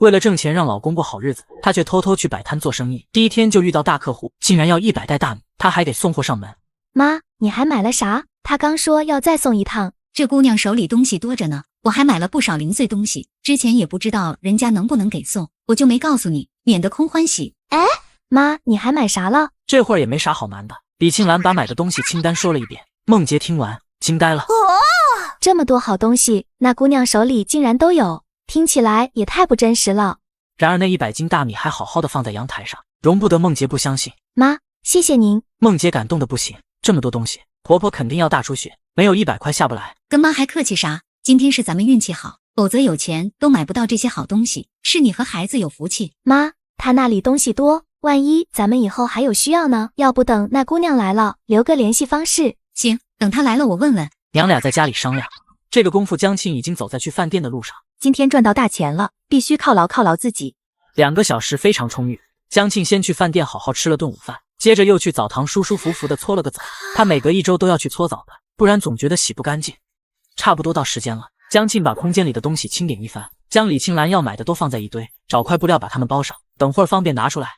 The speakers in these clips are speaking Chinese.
为了挣钱让老公过好日子，她却偷偷去摆摊做生意。第一天就遇到大客户，竟然要100袋大米，她还得送货上门。妈，你还买了啥？他刚说要再送一趟。这姑娘手里东西多着呢，我还买了不少零碎东西，之前也不知道人家能不能给送，我就没告诉你，免得空欢喜。哎，妈，你还买啥了？这会儿也没啥好瞒的，李青兰把买的东西清单说了一遍。梦洁听完惊呆了，这么多好东西，那姑娘手里竟然都有，听起来也太不真实了。然而那100斤大米还好好的放在阳台上，容不得梦洁不相信。妈，谢谢您。梦洁感动的不行，这么多东西，婆婆肯定要大出血，没有100块下不来。跟妈还客气啥？今天是咱们运气好，否则有钱都买不到这些好东西，是你和孩子有福气。妈，她那里东西多，万一咱们以后还有需要呢？要不等那姑娘来了，留个联系方式。行，等她来了我问问。娘俩在家里商量，这个功夫江庆已经走在去饭店的路上。今天赚到大钱了，必须犒劳自己。2个小时非常充裕，江庆先去饭店好好吃了顿午饭，接着又去澡堂舒舒服服的搓了个澡。他每隔1周都要去搓澡的，不然总觉得洗不干净。差不多到时间了，江庆把空间里的东西清点一番，将李青兰要买的都放在一堆，找块布料把它们包上，等会儿方便拿出来。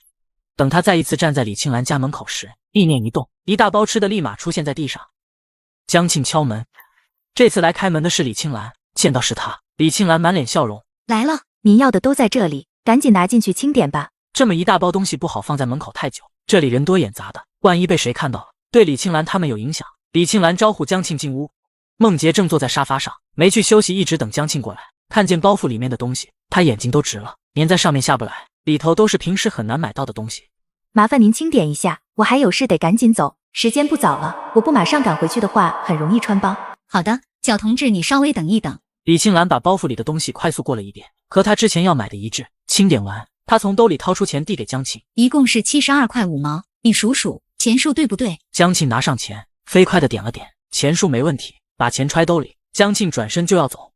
等他再一次站在李青兰家门口时，意念一动，一大包吃的立马出现在地上。江庆敲门，这次来开门的是李青兰，见到是他，李青兰满脸笑容。来了，您要的都在这里，赶紧拿进去清点吧。这么一大包东西不好放在门口太久，这里人多眼杂的，万一被谁看到了，对李青兰他们有影响。李青兰招呼江庆进屋，梦洁正坐在沙发上，没去休息，一直等江庆过来。看见包袱里面的东西，她眼睛都直了，粘在上面下不来，里头都是平时很难买到的东西。麻烦您清点一下，我还有事得赶紧走，时间不早了，我不马上赶回去的话，很容易穿帮。好的，小同志，你稍微等一等。李青兰把包袱里的东西快速过了一遍，和她之前要买的一致。清点完，她从兜里掏出钱递给江庆，一共是72块5毛，你数数，钱数对不对？江庆拿上钱，飞快的点了点，钱数没问题，把钱揣兜里。江庆转身就要走，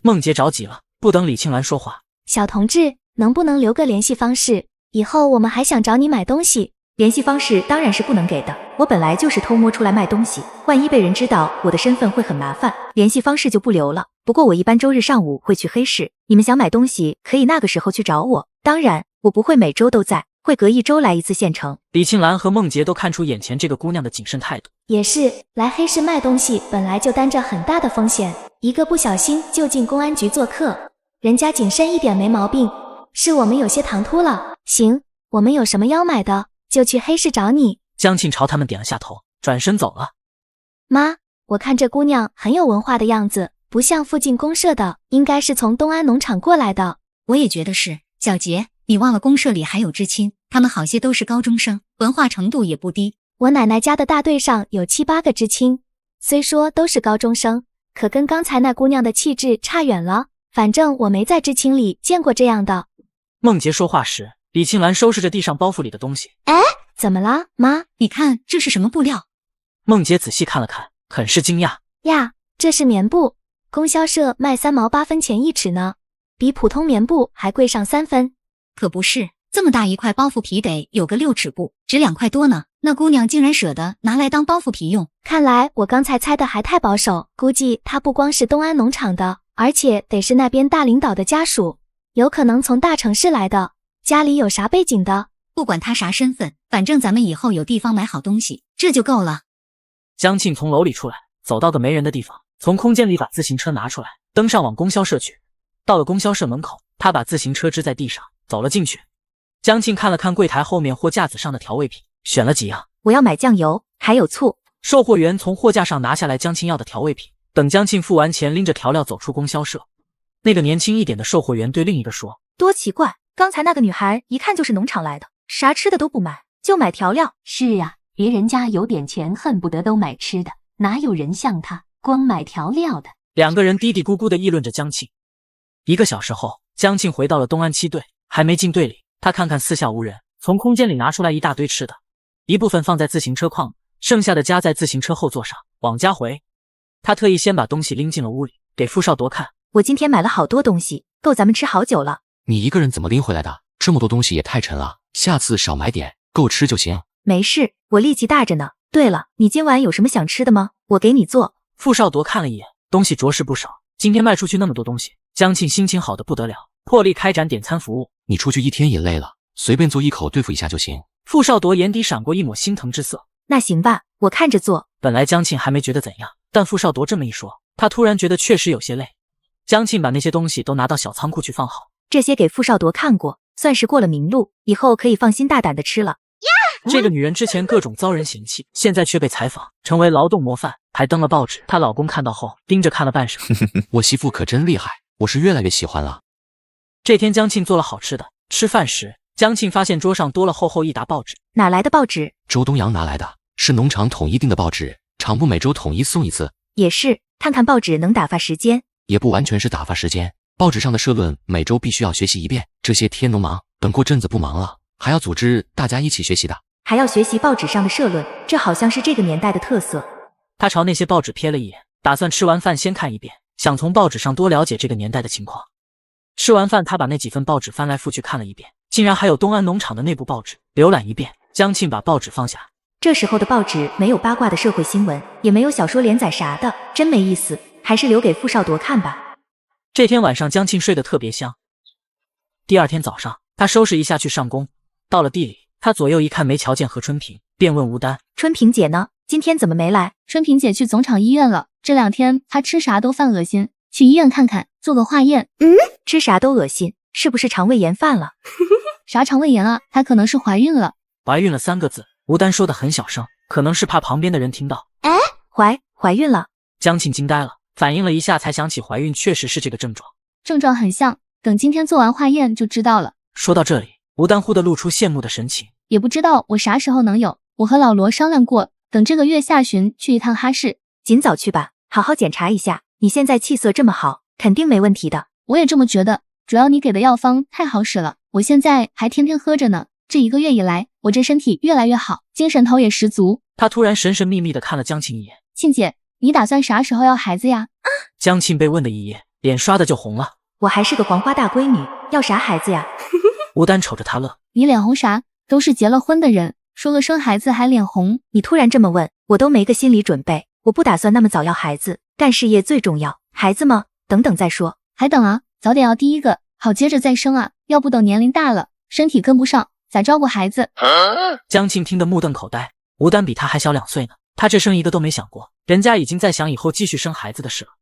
梦洁着急了，不等李青兰说话，小同志，能不能留个联系方式？以后我们还想找你买东西。联系方式当然是不能给的，我本来就是偷摸出来卖东西，万一被人知道我的身份会很麻烦，联系方式就不留了。不过我一般周日上午会去黑市，你们想买东西可以那个时候去找我，当然我不会每周都在，会隔1周来一次县城。李青兰和梦洁都看出眼前这个姑娘的谨慎态度。也是，来黑市卖东西本来就担着很大的风险，一个不小心就进公安局做客，人家谨慎一点没毛病，是我们有些唐突了。行，我们有什么要买的就去黑市找你。江庆朝他们点了下头，转身走了。妈，我看这姑娘很有文化的样子，不像附近公社的，应该是从东安农场过来的。我也觉得是。小杰，你忘了公社里还有知青，他们好些都是高中生，文化程度也不低。我奶奶家的大队上有7、8个知青，虽说都是高中生，可跟刚才那姑娘的气质差远了，反正我没在知青里见过这样的。梦洁说话时，李青兰收拾着地上包袱里的东西。哎，怎么了，妈？你看这是什么布料？梦洁仔细看了看，很是惊讶。呀，这是棉布，供销社卖3毛8分钱1尺呢，比普通棉布还贵上3分。可不是，这么大一块包袱皮得有个6尺布，值2块多呢。那姑娘竟然舍得拿来当包袱皮用，看来我刚才猜的还太保守，估计她不光是东安农场的，而且得是那边大领导的家属，有可能从大城市来的，家里有啥背景的。不管她啥身份，反正咱们以后有地方买好东西，这就够了。江庆从楼里出来，走到个没人的地方，从空间里把自行车拿出来，登上往供销社去。到了供销社门口，他把自行车支在地上，走了进去。江庆看了看柜台后面货架子上的调味品，选了几样。我要买酱油，还有醋。售货员从货架上拿下来江庆要的调味品，等江庆付完钱，拎着调料走出供销社。那个年轻一点的售货员对另一个说：多奇怪，刚才那个女孩一看就是农场来的，啥吃的都不买，就买调料。是啊，别人家有点钱，恨不得都买吃的，哪有人像他光买调料的。2个人嘀嘀咕咕地议论着江庆。1个小时后，江庆回到了东安7队，还没进队里，他看看四下无人，从空间里拿出来一大堆吃的，一部分放在自行车框，剩下的夹在自行车后座上，往家回。他特意先把东西拎进了屋里，给傅少铎看。我今天买了好多东西，够咱们吃好久了。你一个人怎么拎回来的？这么多东西也太沉了，下次少买点，够吃就行。没事，我力气大着呢。对了，你今晚有什么想吃的吗？我给你做。傅少铎看了一眼，东西着实不少，今天卖出去那么多东西，江庆心情好得不得了。破例开展点餐服务。你出去一天也累了，随便做一口对付一下就行。傅少铎眼底闪过一抹心疼之色。那行吧，我看着做。本来江庆还没觉得怎样，但傅少铎这么一说，他突然觉得确实有些累。江庆把那些东西都拿到小仓库去放好。这些给傅少铎看过，算是过了明路，以后可以放心大胆的吃了。这个女人之前各种遭人嫌弃，现在却被采访，成为劳动模范，还登了报纸。她老公看到后，盯着看了半晌。我媳妇可真厉害，我是越来越喜欢了。这天江庆做了好吃的，吃饭时，江庆发现桌上多了厚厚一沓报纸。哪来的报纸？周东阳拿来的，是农场统一订的报纸，厂部每周统一送一次。也是，看看报纸能打发时间。也不完全是打发时间，报纸上的社论每周必须要学习一遍。这些天农忙，等过阵子不忙了，还要组织大家一起学习的。还要学习报纸上的社论，这好像是这个年代的特色。他朝那些报纸瞥了一眼，打算吃完饭先看一遍，想从报纸上多了解这个年代的情况。吃完饭，他把那几份报纸翻来覆去看了一遍，竟然还有东安农场的内部报纸。浏览一遍，江庆把报纸放下。这时候的报纸没有八卦的社会新闻，也没有小说连载啥的，真没意思，还是留给傅少铎看吧。这天晚上，江庆睡得特别香。第二天早上，他收拾一下去上工。到了地里，他左右一看没瞧见何春平，便问吴丹：“春平姐呢？今天怎么没来？”春平姐去总厂医院了，这2天她吃啥都犯恶心，去医院看看，做个化验。吃啥都恶心，是不是肠胃炎犯了？啥肠胃炎啊？她可能是怀孕了。怀孕了3个字，吴丹说得很小声，可能是怕旁边的人听到。怀孕了？江庆惊呆了，反应了一下才想起怀孕确实是这个症状。症状很像，等今天做完化验就知道了。说到这里，吴丹忽地露出羡慕的神情。也不知道我啥时候能有，我和老罗商量过，等这个月下旬去一趟哈市。尽早去吧，好好检查一下。你现在气色这么好，肯定没问题的。我也这么觉得，主要你给的药方太好使了，我现在还天天喝着呢。这1个月以来，我这身体越来越好，精神头也十足。他突然神神秘秘地看了江庆一眼。庆姐，你打算啥时候要孩子呀？江庆被问的一噎，脸刷的就红了。我还是个黄花大闺女，要啥孩子呀？吴丹瞅着他乐。你脸红啥？都是结了婚的人，说了生孩子还脸红。你突然这么问，我都没个心理准备。我不打算那么早要孩子，干事业最重要。孩子嘛，等等再说。还等啊？早点要第一个，好接着再生啊，要不等年龄大了，身体跟不上，咋照顾孩子？江庆听得目瞪口呆。吴丹比他还小2岁呢，他这生一个都没想过，人家已经在想以后继续生孩子的事了。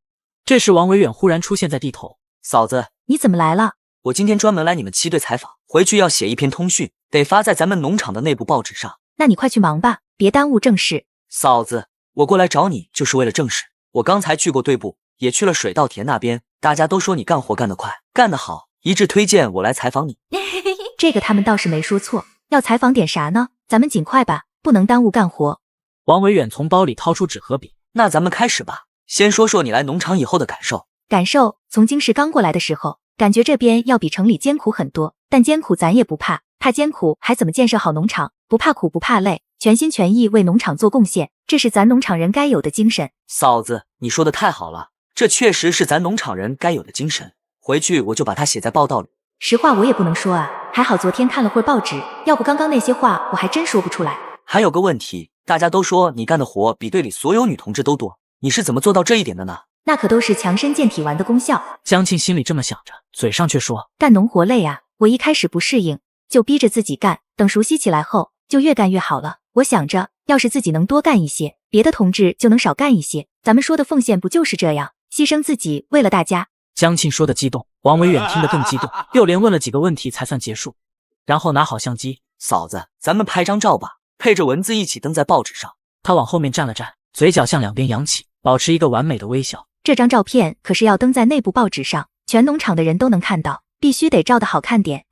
这时王维远忽然出现在地头。嫂子，你怎么来了？我今天专门来你们7队采访，回去要写一篇通讯，得发在咱们农场的内部报纸上。那你快去忙吧，别耽误正事。嫂子，我过来找你就是为了正事。我刚才去过队部，也去了水稻田那边，大家都说你干活干得快，干得好，一致推荐我来采访你。这个他们倒是没说错，要采访点啥呢？咱们尽快吧，不能耽误干活。王维远从包里掏出纸和笔。那咱们开始吧，先说说你来农场以后的感受。感受，从京市刚过来的时候，感觉这边要比城里艰苦很多，但艰苦咱也不怕，怕艰苦还怎么建设好农场？不怕苦不怕累，全心全意为农场做贡献，这是咱农场人该有的精神。嫂子，你说的太好了，这确实是咱农场人该有的精神。回去我就把它写在报道里。实话我也不能说啊，还好昨天看了会报纸，要不刚刚那些话我还真说不出来。还有个问题，大家都说你干的活比队里所有女同志都多，你是怎么做到这一点的呢？那可都是强身健体丸的功效。江庆心里这么想着，嘴上却说：干农活累啊，我一开始不适应，就逼着自己干，等熟悉起来后，就越干越好了。我想着，要是自己能多干一些，别的同志就能少干一些。咱们说的奉献不就是这样，牺牲自己，为了大家。江庆说的激动，王维远听得更激动，又连问了几个问题才算结束，然后拿好相机。嫂子，咱们拍张照吧，配着文字一起登在报纸上。他往后面站了站，嘴角向两边扬起，保持一个完美的微笑。这张照片可是要登在内部报纸上，全农场的人都能看到，必须得照得好看点。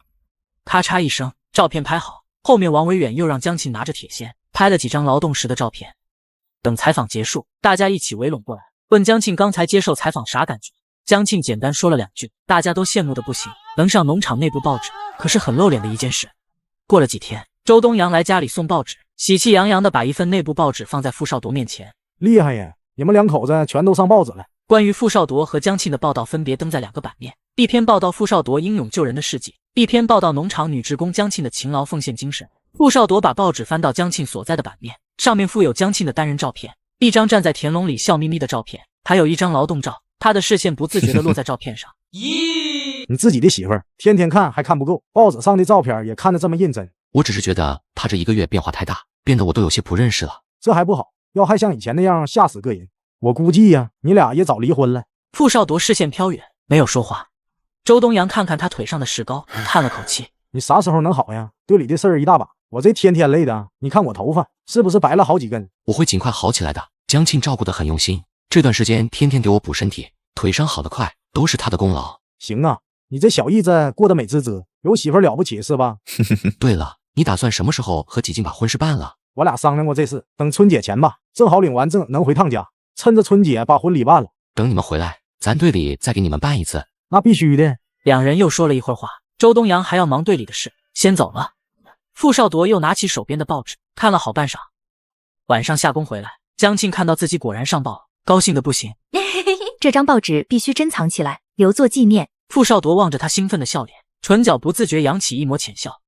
咔嚓一声，照片拍好，后面王维远又让江庆拿着铁锨拍了几张劳动时的照片。等采访结束，大家一起围拢过来，问江庆刚才接受采访啥感觉。江庆简单说了2句，大家都羡慕的不行，能上农场内部报纸可是很露脸的一件事。过了几天，周东阳来家里送报纸，喜气洋洋地把一份内部报纸放在傅少铎面前。厉害呀，你们2口子全都上报纸了。关于傅少铎和江庆的报道分别登在2个版面，一篇报道傅少铎英勇救人的事迹，一篇报道农场女职工江庆的勤劳奉献精神。傅少铎把报纸翻到江庆所在的版面，上面附有江庆的单人照片，一张站在田笼里笑眯眯的照片，还有一张劳动照。他的视线不自觉地落在照片上，咦，你自己的媳妇儿天天看还看不够，报纸上的照片也看得这么认真，我只是觉得他这一个月变化太大，变得我都有些不认识了。这还不好，要还像以前那样吓死个人，我估计呀，你俩也早离婚了。傅少铎视线飘远，没有说话。周东阳看看他腿上的石膏，叹了口气：“你啥时候能好呀？队里的事儿一大把，我这天天累的，你看我头发是不是白了好几根？我会尽快好起来的。江庆照顾得很用心，这段时间天天给我补身体，腿伤好得快，都是他的功劳。行啊，你这小日子过得美滋滋，有媳妇儿了不起是吧？对了，你打算什么时候和几静把婚事办了？我俩商量过这事，等春节前吧，正好领完证能回趟家，趁着春节把婚礼办了。等你们回来，咱队里再给你们办一次。那必须的。”两人又说了一会儿话，周东阳还要忙队里的事，先走了。傅少铎又拿起手边的报纸看了好半晌，晚上下工回来，江庆看到自己果然上报了，高兴的不行。这张报纸必须珍藏起来，留作纪念。傅少铎望着他兴奋的笑脸，唇角不自觉扬起一抹浅笑。